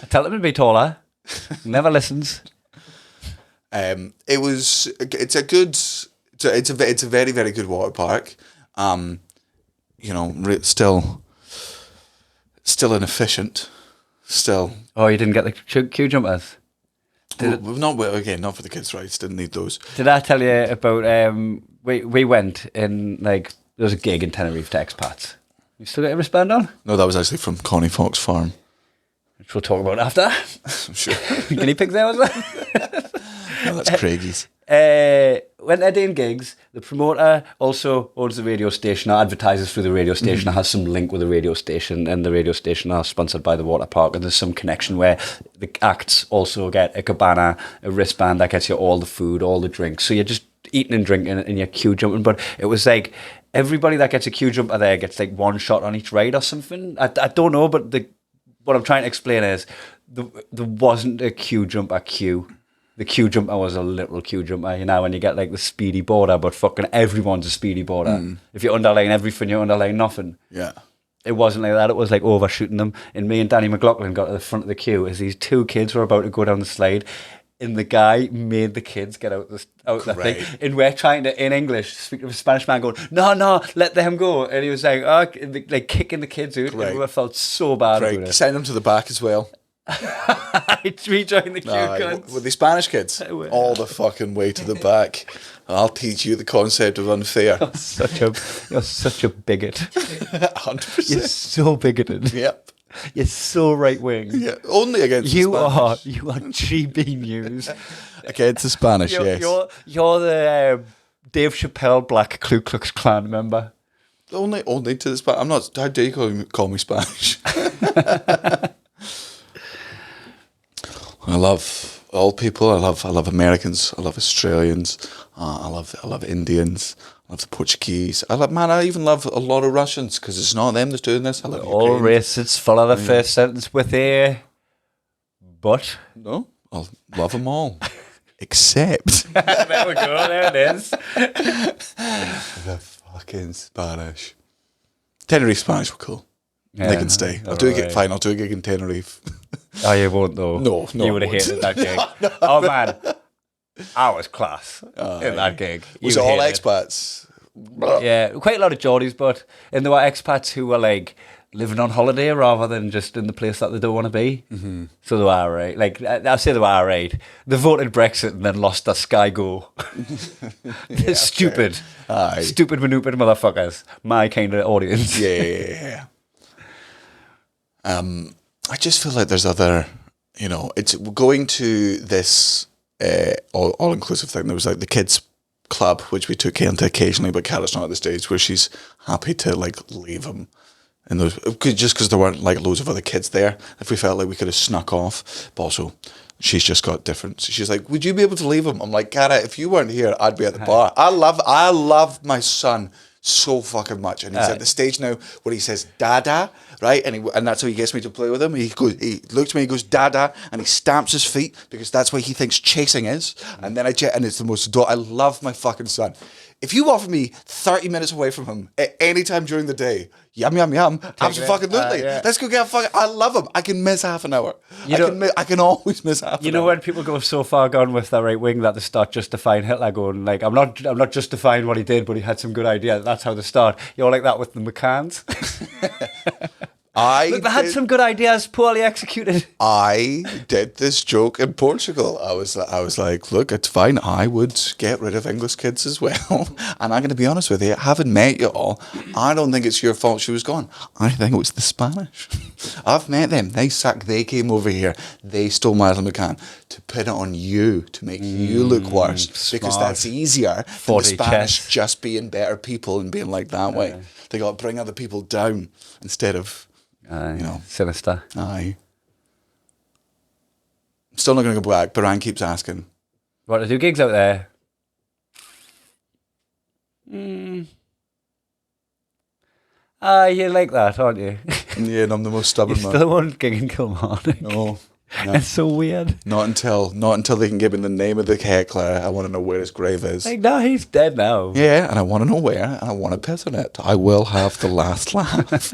tell him to be taller. Never listens. It's a very, very good water park. Still inefficient. Still. Oh, you didn't get the queue jumpers? Not for the kids' rights. Didn't need those. Did I tell you about? We went in like there was a gig in Tenerife to expats. You still got your wristband on? No, that was actually from Connie Fox Farm, which we'll talk about after. I'm sure. Guinea pigs there, was that? No, that's Craigie's. When they're doing gigs, the promoter also owns the radio station or advertises through the radio station or has some link with the radio station, and the radio station are sponsored by the water park, and there's some connection where the acts also get a cabana, a wristband that gets you all the food, all the drinks. So you're just eating and drinking and you're queue jumping. But it was like everybody that gets a queue jumper there gets like one shot on each ride or something. I don't know, but what I'm trying to explain is there wasn't a queue jumper queue. The queue jumper was a little queue jumper, when you get like the speedy border, but fucking everyone's a speedy border. If you underline everything, you underline nothing. Yeah. It wasn't like that. It was like overshooting them. And me and Danny McLaughlin got to the front of the queue as these 2 kids were about to go down the slide. And the guy made the kids get out the thing. And we're trying to, in English, speak to a Spanish man going, no, let them go. And he was like, like kicking the kids out. Great. And we felt so bad about it. Send them to the back as well. Rejoin the queue with the Spanish kids all the fucking way to the back. I'll teach you the concept of unfair. You're such a bigot. 100%. You're so bigoted. Yep. You're so right wing. Yeah, only against the Spanish. You are GB News against the Spanish. Yes, you're the Dave Chappelle Black Ku Klux Klan member. Only to the Spanish. I'm not. How dare you call me Spanish? I love all people. I love Americans. I love Australians. I love Indians. I love the Portuguese. I even love a lot of Russians because it's not them that's doing this. I love all racists. Follow the first sentence with a but. No, I love them all. Except. There we go. There it is. The fucking Spanish. Tenerife Spanish were cool. Yeah, they can stay. I'll do a gig in Tenerife. Oh, you won't though. No. You would have hated that gig. No. Oh man, I was class in that gig. Was it all expats? Yeah, quite a lot of Geordies, but and there were expats who were like living on holiday rather than just in the place that they don't want to be. Mm-hmm. So they were alright. Like I'll say they were alright. They voted Brexit and then lost their Sky Go. They're stupid, stupid, manupid motherfuckers. My kind of audience. Yeah. I just feel like there's other, it's going to this all-inclusive thing. There was like the kids club, which we took Kate into occasionally, but Carrot's not at the stage where she's happy to like leave him And those, just because there weren't like loads of other kids there, if we felt like we could have snuck off. But also, she's just got different. She's like, would you be able to leave him? I'm like, Cara, if you weren't here, I'd be at the bar. I love my son so fucking much, and he's at the stage now where he says "Dada," right, and that's how he gets me to play with him. He looks at me, he goes "Dada," and he stamps his feet because that's what he thinks chasing is. And then and it's the most. I love my fucking son. If you offer me 30 minutes away from him at any time during the day, yum, absolutely. Let's go get a fucking... I love him. I can miss half an hour. I can always miss half an hour. You know when people go so far gone with their right wing that they start justifying Hitler, going like, I'm not justifying what he did, but he had some good idea. That's how they start. You're like that with the McCanns. Look, they had some good ideas, poorly executed. I did this joke in Portugal. I was like, look, it's fine. I would get rid of English kids as well. And I'm going to be honest with you, having met you all, I don't think it's your fault she was gone. I think it was the Spanish. I've met them. They came over here. They stole Madeleine McCann to put it on you, to make you look worse. Smart. Because that's easier than the Spanish just being better people and being like that way. They got to bring other people down instead of... Sinister. Aye. I'm still not going to go back. Baran keeps asking. What, to do gigs out there? You like that, aren't you? Yeah, and I'm the most stubborn You man. still want gig in Kilmarnock. No. It's so weird. Not until they can give me the name of the heckler. I want to know where his grave is. Like, no, he's dead now. Yeah, and I want to know where, and I want to piss on it. I will have the last laugh.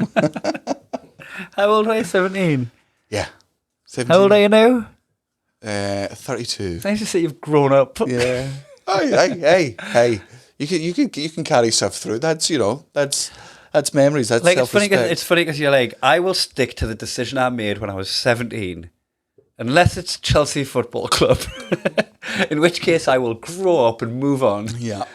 How old are you? 17? Yeah. 17. How old are you now? 32. It's nice to see you've grown up. Yeah. Hey. You can carry stuff through. That's memories. That's Like, self-respect. it's funny because you're like, I will stick to the decision I made when I was 17, unless it's Chelsea Football Club. In which case, I will grow up and move on. Yeah.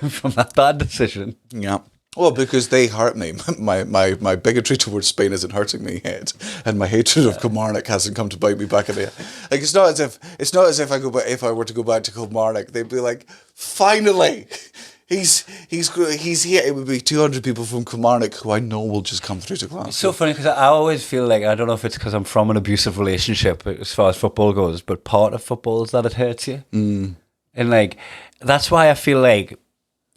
From that bad decision. Yeah. Well, because they hurt me. My bigotry towards Spain isn't hurting me yet, and my hatred of Kilmarnock hasn't come to bite me back in the head. Like it's not as if if I were to go back to Kilmarnock, they'd be like, finally, he's here. It would be 200 people from Kilmarnock who I know will just come through to Glasgow. It's so funny because I always feel like, I don't know if it's because I'm from an abusive relationship as far as football goes, but part of football is that it hurts you. And like, that's why I feel like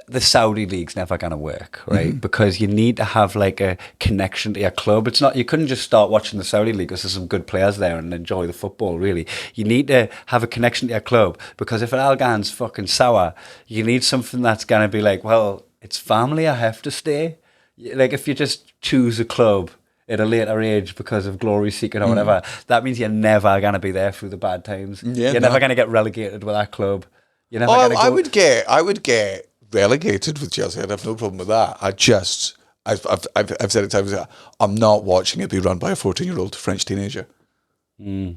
the Saudi league's never going to work, right? Because you need to have like a connection to your club. It's not, you couldn't just start watching the Saudi league because there's some good players there and enjoy the football, really. You need to have a connection to your club, because if Al Ghan's fucking sour, you need something that's going to be like, well, it's family, I have to stay. Like if you just choose a club at a later age because of glory seeking or whatever, that means you're never going to be there through the bad times. You're never going to get relegated with that club. You're never going to go... I would get relegated with Chelsea. I'd have no problem with that. I've said it times. I'm not watching it be run by a 14-year-old French teenager. It's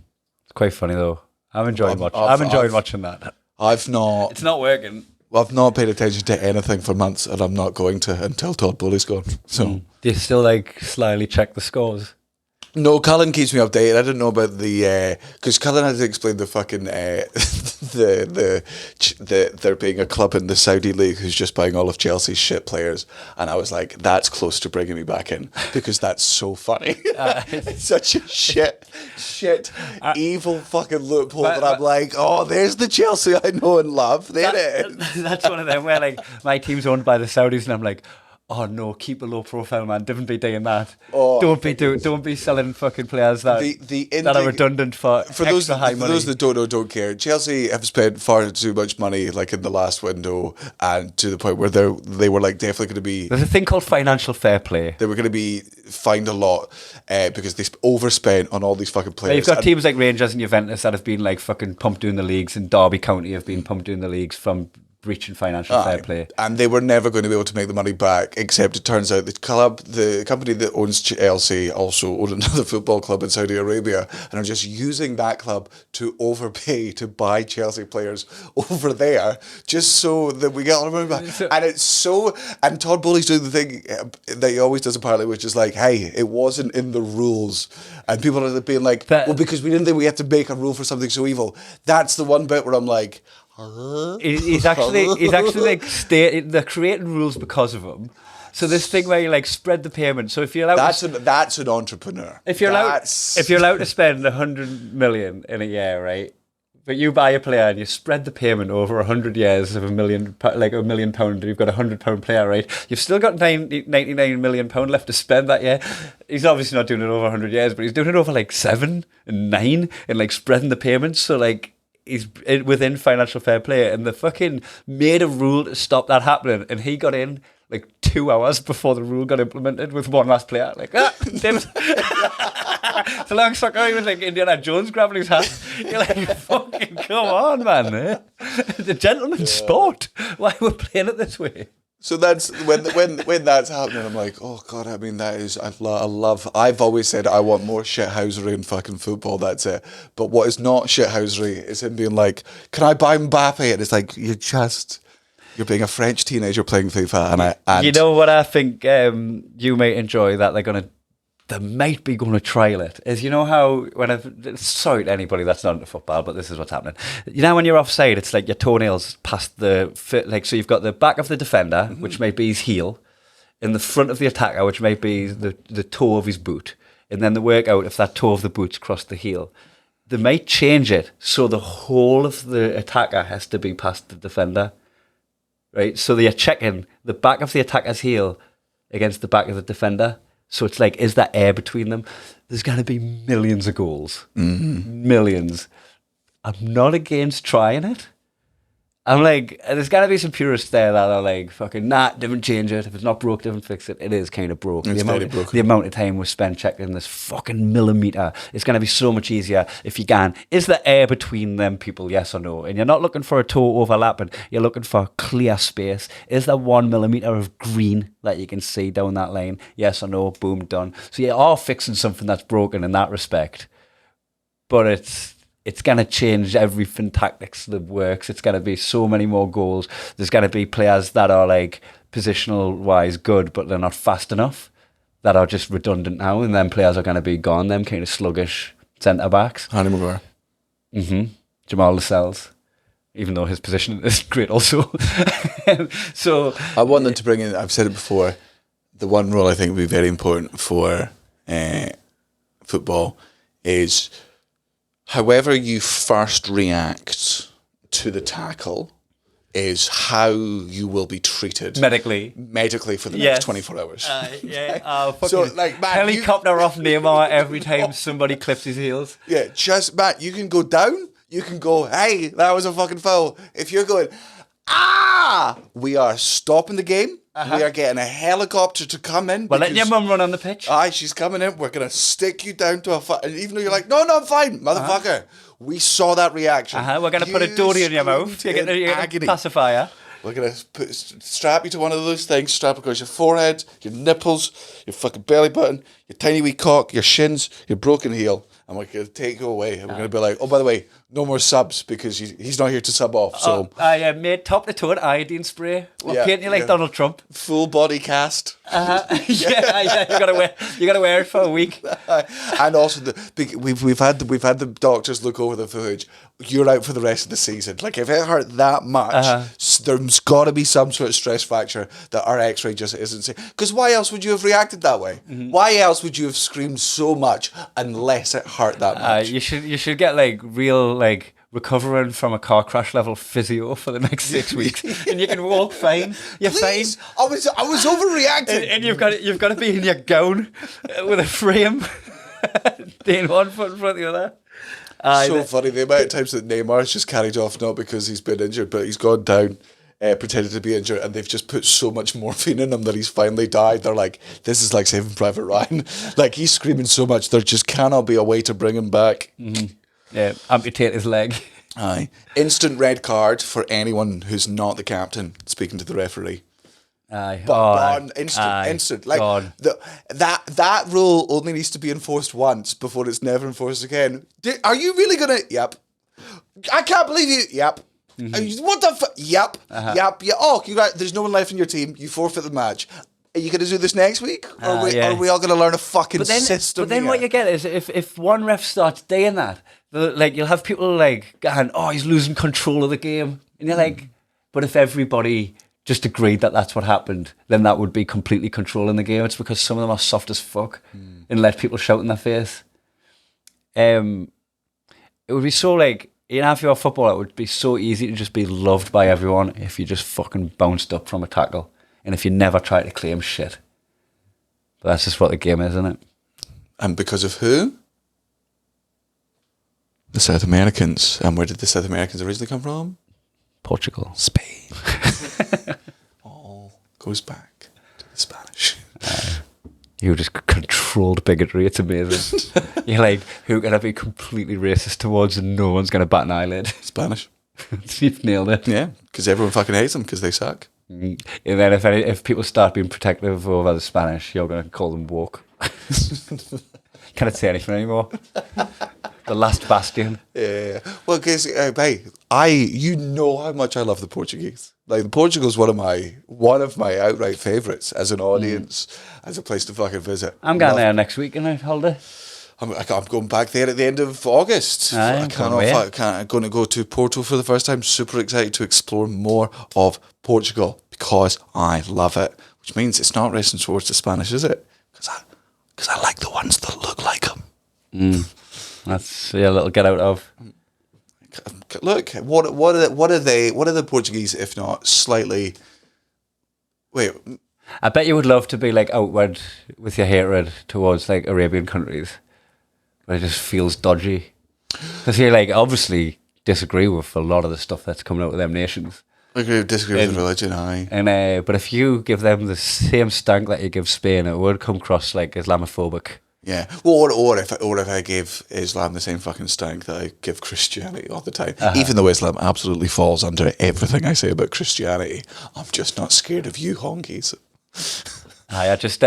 quite funny though. I'm enjoying watching that. It's not working. I've not paid attention to anything for months, and I'm not going to until Todd Bowley's gone. So do you still like slyly check the scores? No, Cullen keeps me updated. I didn't know about the because Cullen had to explain the fucking the there being a club in the Saudi league who's just buying all of Chelsea's shit players, and I was like, that's close to bringing me back in because that's so funny. It's such a shit, evil fucking loophole that I'm like, oh, there's the Chelsea I know and love. There it is. That's one of them where like my team's owned by the Saudis, and I'm like, oh no, keep a low profile, man. Don't be doing that. Don't be selling fucking players that are redundant for those high money. For those that don't know, don't care. Chelsea have spent far too much money, like in the last window, and to the point where they were like definitely going to be. There's a thing called financial fair play. They were going to be fined a lot because they overspent on all these fucking players. You've got teams like Rangers and Juventus that have been like fucking pumped doing the leagues, and Derby County have been pumped doing the leagues from breaching financial fair play, and they were never going to be able to make the money back. Except it turns out the company that owns Chelsea also owned another football club in Saudi Arabia, and are just using that club to overpay to buy Chelsea players over there, just so that we get all the money back. And Todd Bowley's doing the thing that he always does apparently, which is like, hey, it wasn't in the rules, and people are being like, well, because we didn't think we had to make a rule for something so evil. That's the one bit where I'm like, He's actually like they're creating rules because of him, So this thing where you like spread the payment. So if you're allowed, That's an entrepreneur. if you're allowed to spend 100 million in a year, right? But you buy a player and you spread the payment over 100 years of £1 million, like £1 million, and you've got a £100 player, right? You've still got £99 million left to spend that year. He's obviously not doing it over 100 years, but he's doing it over like 7 and 9 and like spreading the payments. So like he's within financial fair play, and the fucking made a rule to stop that happening, and he got in like 2 hours before the rule got implemented with one last player. Like, damn it. It's a long sucker. He was like Indiana Jones grabbing his hat. You're like, fucking come on, man. Eh? The gentleman's sport. Why we're playing it this way? So that's when that's happening. I'm like, oh god. I mean, that is. I love. I've always said I want more shithousery in fucking football. That's it. But what is not shithousery is him being like, "Can I buy Mbappe?" And it's like you're being a French teenager playing FIFA. And you know what I think you might enjoy that they might be going to trial it is, you know how sorry to anybody that's not into football, but this is what's happening. You know when you're offside, it's like your toenails past so you've got the back of the defender, which might be his heel, in the front of the attacker, which might be the toe of his boot, and then they work out if that toe of the boot's crossed the heel. They might change it so the whole of the attacker has to be past the defender, right? So you're checking the back of the attacker's heel against the back of the defender. So it's like, is that air between them? There's going to be millions of goals. Mm-hmm. Millions. I'm not against trying it. I'm like, there's got to be some purists there that are like, fucking, don't change it. If it's not broke, don't fix it. It is kind of broke. The amount of time we spend checking this fucking millimetre, it's going to be so much easier if you can. Is there air between them people, yes or no? And you're not looking for a toe overlapping. You're looking for clear space. Is there 1 millimetre of green that you can see down that line? Yes or no? Boom, done. So you are fixing something that's broken in that respect. But it's going to change everything tactics that works. It's going to be so many more goals. There's going to be players that are like positional wise good, but they're not fast enough, that are just redundant now. And then players are going to be gone, them kind of sluggish centre backs. Harry Maguire. Jamal Lascelles, even though his position is great also. So I want them to bring in, I've said it before, the one rule I think would be very important for football is, however you first react to the tackle is how you will be treated medically for the next 24 hours. So, like, man, helicopter off Neymar every time somebody clips his heels. Yeah, just, Matt, you can go down, you can go, hey, that was a fucking foul. If you're going, we are stopping the game. We are getting a helicopter to come in. Well, letting your mum run on the pitch. Aye, she's coming in. We're going to stick you down to and even though you're like, no, I'm fine, motherfucker. We saw that reaction. We're going to put a dory in your mouth. You're getting a pacifier. We're going to strap you to one of those things, strap across your forehead, your nipples, your fucking belly button, your tiny wee cock, your shins, your broken heel. And we're going to take you away. And we're going to be like, oh, by the way, no more subs because he's not here to sub off. So I made top to toe iodine spray. We're painting you like Donald Trump. Full body cast. You gotta wear it for a week. And also we've had the doctors look over the footage. You're out for the rest of the season. Like, if it hurt that much, there's got to be some sort of stress fracture that our X-ray just isn't saying. Because why else would you have reacted that way? Mm-hmm. Why else would you have screamed so much unless it hurt that much? You should get like real like recovering from a car crash level physio for the next 6 weeks, and you can walk fine. You're Please, fine. I was overreacting, and you've got to be in your gown with a frame, doing one foot in front of the other. Funny the amount of times that Neymar's just carried off, not because he's been injured, but he's gone down, pretended to be injured, and they've just put so much morphine in him that he's finally died. They're like, this is like Saving Private Ryan. Like, he's screaming so much, there just cannot be a way to bring him back. Mm-hmm. Yeah, amputate his leg. Aye. Instant red card for anyone who's not the captain speaking to the referee. Aye. Instant. Like, that rule only needs to be enforced once before it's never enforced again. Are you really gonna? Yep. I can't believe you. Yep. Mm-hmm. What the fuck? Yep. Yep. Yeah. Oh, there's no one left in your team. You forfeit the match. Are you going to do this next week? Or are we all going to learn a fucking system? But then what you get is if one ref starts doing that, like, you'll have people like going, oh, he's losing control of the game. And you're like, but if everybody just agreed that that's what happened, then that would be completely controlling the game. It's because some of them are soft as fuck and let people shout in their face. It would be so like, if you're a footballer, it would be so easy to just be loved by everyone if you just fucking bounced up from a tackle and if you never try to claim shit. But that's just what the game is, isn't it? And because of who? The South Americans. And where did the South Americans originally come from? Portugal. Spain. All goes back to the Spanish. You just controlled bigotry. It's amazing. You're like, who can I be completely racist towards and no one's going to bat an eyelid? Spanish. You've nailed it. Yeah, because everyone fucking hates them because they suck. And then if people start being protective over the Spanish, you're going to call them woke. Can't say anything anymore. The Last Bastion. Yeah. Well, because you know how much I love the Portuguese. Like, Portugal's one of my outright favourites as an audience, as a place to fucking visit. I'm going there next week on a holiday. I'm going back there at the end of August. I'm going to go to Porto for the first time. Super excited to explore more of Portugal because I love it. Which means it's not racing towards the Spanish, is it? Because I like the ones that look like them. That's a little get out of. Look, what are the Portuguese if not slightly? Wait, I bet you would love to be like outward with your hatred towards like Arabian countries, but it just feels dodgy because you like obviously disagree with a lot of the stuff that's coming out of them nations. I disagree with religion, aye. And but if you give them the same stank that you give Spain, it would come across like Islamophobic. Yeah, well, or if I give Islam the same fucking stank that I give Christianity all the time, even though Islam absolutely falls under everything I say about Christianity, I'm just not scared of you honkies. I just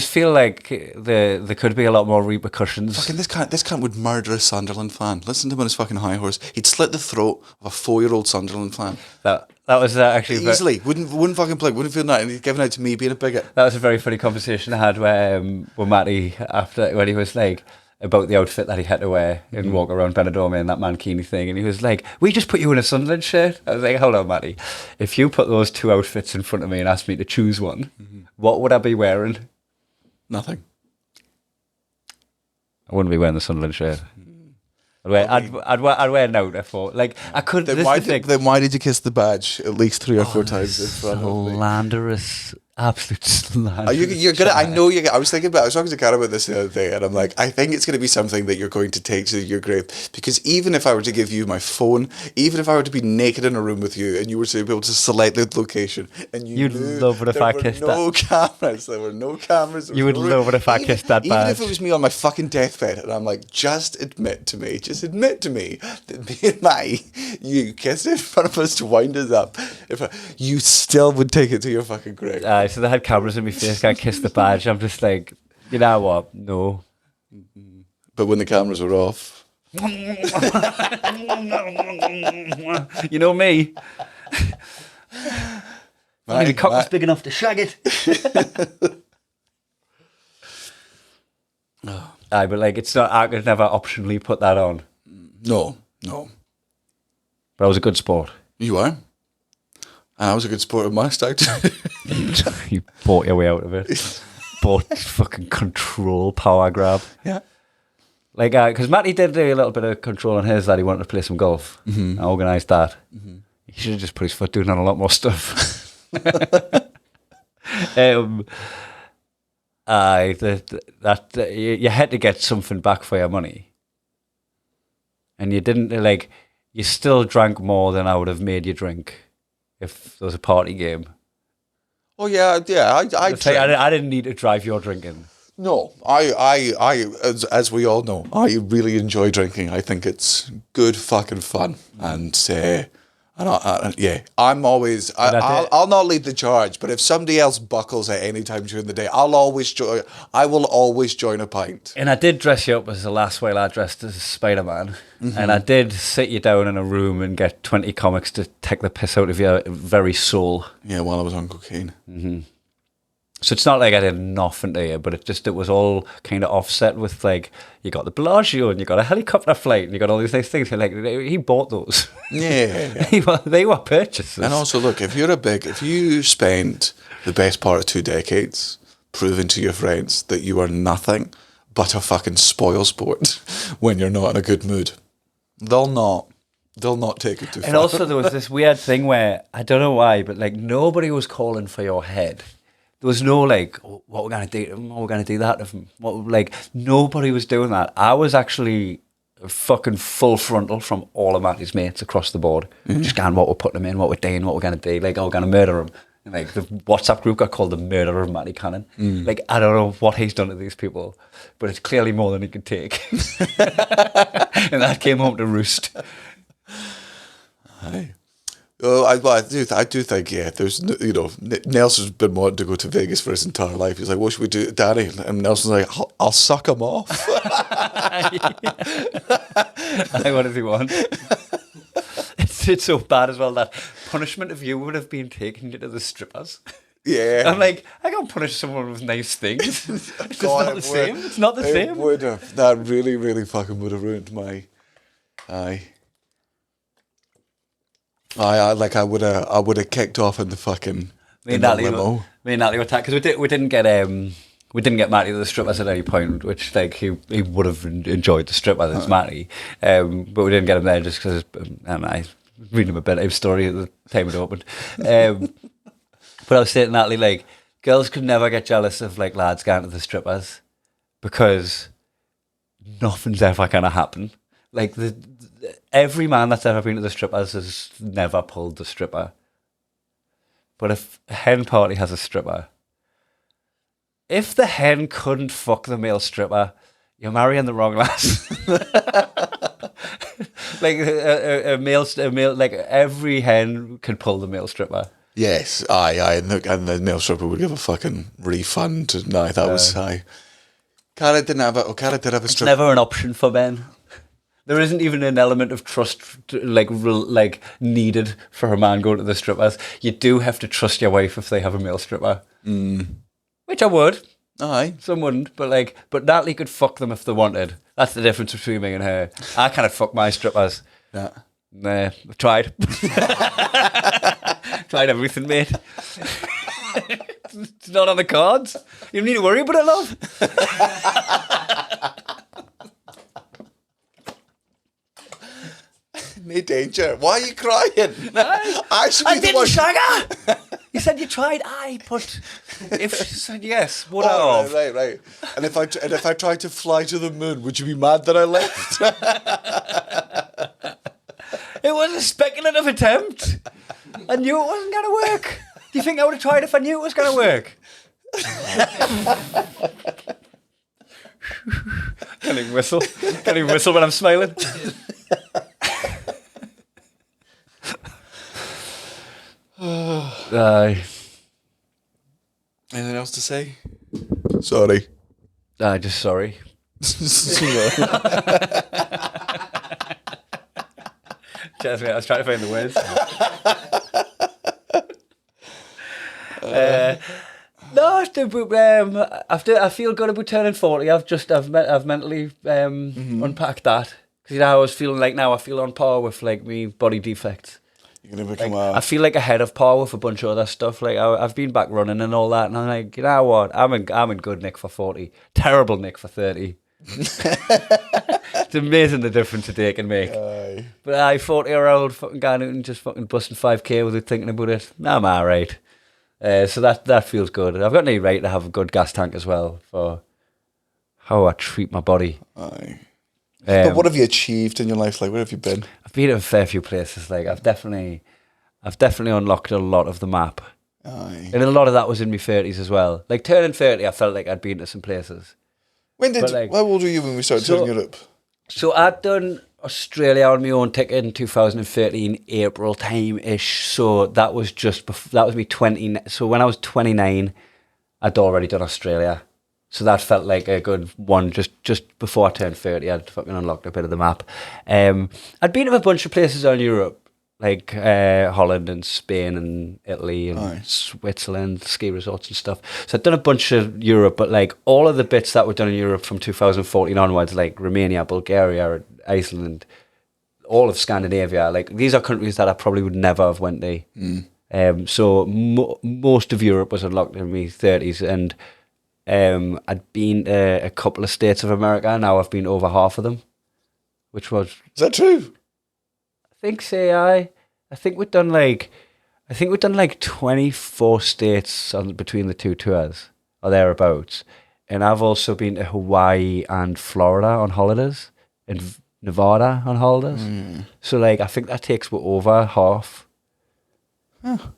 feel like there could be a lot more repercussions. Fucking this cunt would murder a Sunderland fan. Listen to him on his fucking high horse. He'd slit the throat of a 4-year-old Sunderland fan. That was actually easily wouldn't fucking play. Wouldn't feel that. And he's giving out to me being a bigot. That was a very funny conversation I had with Matty after when he was like about the outfit that he had to wear and walk around Benidorm in that mankini thing, and he was like, "We just put you in a Sunderland shirt." I was like, "Hold on, Matty. If you put those two outfits in front of me and asked me to choose one, what would I be wearing?" Nothing. I wouldn't be wearing the Sunderland shirt. I'd wear an out. I thought, like, I could. Then why did you kiss the badge at least 3 or 4 times in front of me? Slanderous, absolute slanderous. You're gonna. I know you. I was thinking about. I was talking to Karen about this the other day, and I'm like, I think it's going to be something that you're going to take to your grave. Because even if I were to give you my phone, even if I were to be naked in a room with you, and you were to be able to select the location, and you'd love it if I kissed that. There were no cameras. You would love it if I kissed that badge. Even if it was me on my fucking deathbed, and I'm like, just admit to me that me and Matty, you kissed in front of us to wind us up. You still would take it to your fucking grave. So they had cameras in my face. I kissed the badge. I'm just like, you know what? No. But when the cameras were off, you know me. The cock was big enough to shag it. But like, it's not. I could never optionally put that on. No. But I was a good sport. You are. And I was a good sport of my start. You bought your way out of it. Bought fucking control power grab. Yeah. Like, because Matty did do a little bit of control on his that he wanted to play some golf. I organised that. He should have just put his foot down on a lot more stuff. You had to get something back for your money. And you didn't, like, you still drank more than I would have made you drink if there was a party game. Oh yeah. I didn't need to drive your drinking. No, I as we all know, I really enjoy drinking. I think it's good fucking fun, and I'm always. I'll not lead the charge, but if somebody else buckles at any time during the day, I will always join a pint. And I did dress you up as the last while I dressed as Spider-Man, and I did sit you down in a room and get 20 comics to take the piss out of your very soul. Yeah, while I was on cocaine. So it's not like I did nothing to you, but it was all kind of offset with like, you got the Bellagio and you got a helicopter flight and you got all these nice things. And like, he bought those. Yeah. They were purchases. And also, look, if you spend the best part of 2 decades proving to your friends that you are nothing but a fucking spoil sport when you're not in a good mood, they'll not take it too far. And also there was this weird thing where, I don't know why, but like nobody was calling for your head. There was no like, oh, what we're going to do, what we're going to do that. Like, nobody was doing that. I was actually fucking full frontal from all of Matty's mates across the board. Just going, what we're putting them in, what we're doing, what we're going to do. Like, oh, we're going to murder him. And like, the WhatsApp group got called the murderer of Matty Cannon. Like, I don't know what he's done to these people, but it's clearly more than he could take. And that came home to roost. Aye. Oh, I do think, yeah, there's, Nelson's been wanting to go to Vegas for his entire life. He's like, what should we do, Danny? And Nelson's like, I'll suck him off. What does he want? It's so bad as well that punishment of you would have been taking you to the strippers. Yeah. I'm like, I can't punish someone with nice things. It's not the same. It's not the same. It would have. That really, really fucking would have ruined my... Aye. I would have kicked off in the fucking limo. Me and Natalie were attacked because we didn't get Matty to the strippers at any point, which like he would have enjoyed the strippers. It's Matty, but we didn't get him there just because I read him a bedtime story at the time it opened. But I was saying to Natalie, like, girls could never get jealous of like lads going to the strippers because nothing's ever gonna happen. Like every man that's ever been to the strippers has never pulled the stripper. But if a hen party has a stripper, if the hen couldn't fuck the male stripper, you're marrying the wrong lass. Like a male, like every hen could pull the male stripper. Yes, aye, and the male stripper would give a fucking refund. No, that was aye. Cara did have a stripper. It's never an option for men. There isn't even an element of trust, like needed for a man going to the strippers. You do have to trust your wife if they have a male stripper, which I would. Aye, some wouldn't, but Natalie could fuck them if they wanted. That's the difference between me and her. I can't fuck my strippers. Yeah. Nah, I've tried. Tried everything, mate. It's not on the cards. You don't need to worry about it, love. No danger. Why are you crying? I didn't, sugar. You said you tried. But if she said yes, would I have? Right. And if I tried to fly to the moon, would you be mad that I left? It was a speculative attempt. I knew it wasn't going to work. Do you think I would have tried if I knew it was going to work? Can I whistle? Can I whistle when I'm smiling? Anything else to say? Sorry. Just sorry. Cheers, mate. I was trying to find the words. I feel good about turning 40. I've mentally unpacked that because I was feeling like now I feel on par with like me body defects. You're gonna become I feel like ahead of par with a bunch of other stuff. Like I've been back running and all that, and I'm like, you know what? I'm in good nick for 40. Terrible nick for 30. It's amazing the difference a day can make. Aye. But 40-year-old fucking going out and just fucking busting 5k without thinking about it. Nah, I'm alright. So that feels good. I've got no right to have a good gas tank as well for how I treat my body. Aye. But what have you achieved in your life? Like, where have you been? I've been to a fair few places. Like, I've definitely unlocked a lot of the map. Aye. And a lot of that was in my 30s as well. Like, turning 30, I felt like I'd been to some places. How old were you when we started touring Europe? So I'd done Australia on my own ticket in 2013, April time-ish. So that was me 20. So when I was 29, I'd already done Australia. So that felt like a good one. Just before I turned 30, I'd fucking unlocked a bit of the map. I'd been to a bunch of places on Europe. like Holland and Spain and Italy and Aye. Switzerland, ski resorts and stuff. So I've done a bunch of Europe, but like all of the bits that were done in Europe from 2014 onwards, like Romania, Bulgaria, Iceland, all of Scandinavia, like these are countries that I probably would never have went to. So most of Europe was unlocked in my 30s, and I'd been to a couple of states of America. Now I've been over half of them, which was... Is that true? I think we've done like 24 states between the two tours or thereabouts, and I've also been to Hawaii and Florida on holidays and Nevada on holidays. So like I think that takes over half. I've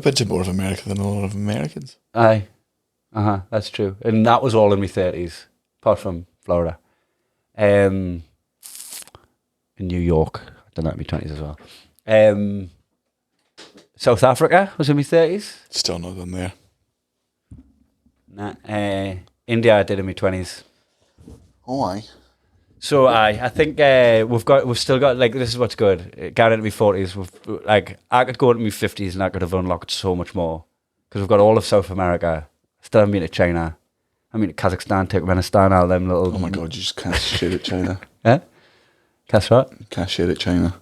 been to more of America than a lot of Americans. Aye, that's true, and that was all in my 30s, apart from Florida. In New York, I've done that in my 20s as well. South Africa was in my 30s. Still not done there. Nah, India I did in my 20s. Oh, aye. So I think we've still got, like, this is what's good. Going into my 40s, I could go into my 50s and I could have unlocked so much more, because we've got all of South America. Still haven't been to China. I mean, Kazakhstan, Turkmenistan, all them little... Oh my God, you just can't shit at China. Yeah? That's right. Can't shit at China.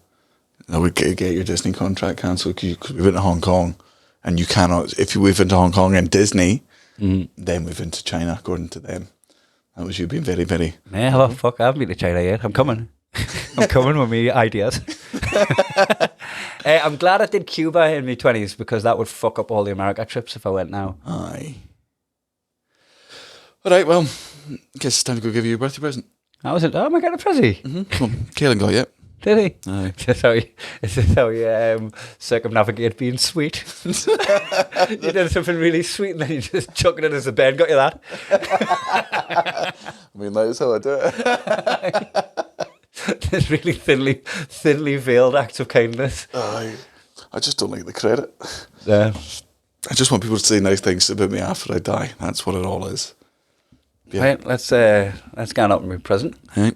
I would get your Disney contract cancelled because we went to Hong Kong, and you cannot, if you went into Hong Kong and Disney, then we've been to China, according to them. That was you being very, very... Yeah, well, fuck, I haven't been to China yet. I'm coming. I'm coming with me ideas. I'm glad I did Cuba in my 20s, because that would fuck up all the America trips if I went now. Aye. All right, well, I guess it's time to go give you your birthday present. That was it. Oh, am I getting a Prezi? Come on, Kaelin got it. Did he? Aye. Is this how you circumnavigate being sweet? You did something really sweet and then you just chuck it in as a bed. Got you that? I mean, that's how I do it. This really thinly veiled acts of kindness. Aye. I just don't like the credit. Yeah. I just want people to say nice things about me after I die. That's what it all is. Yeah. Right, let's get up with my present. Right.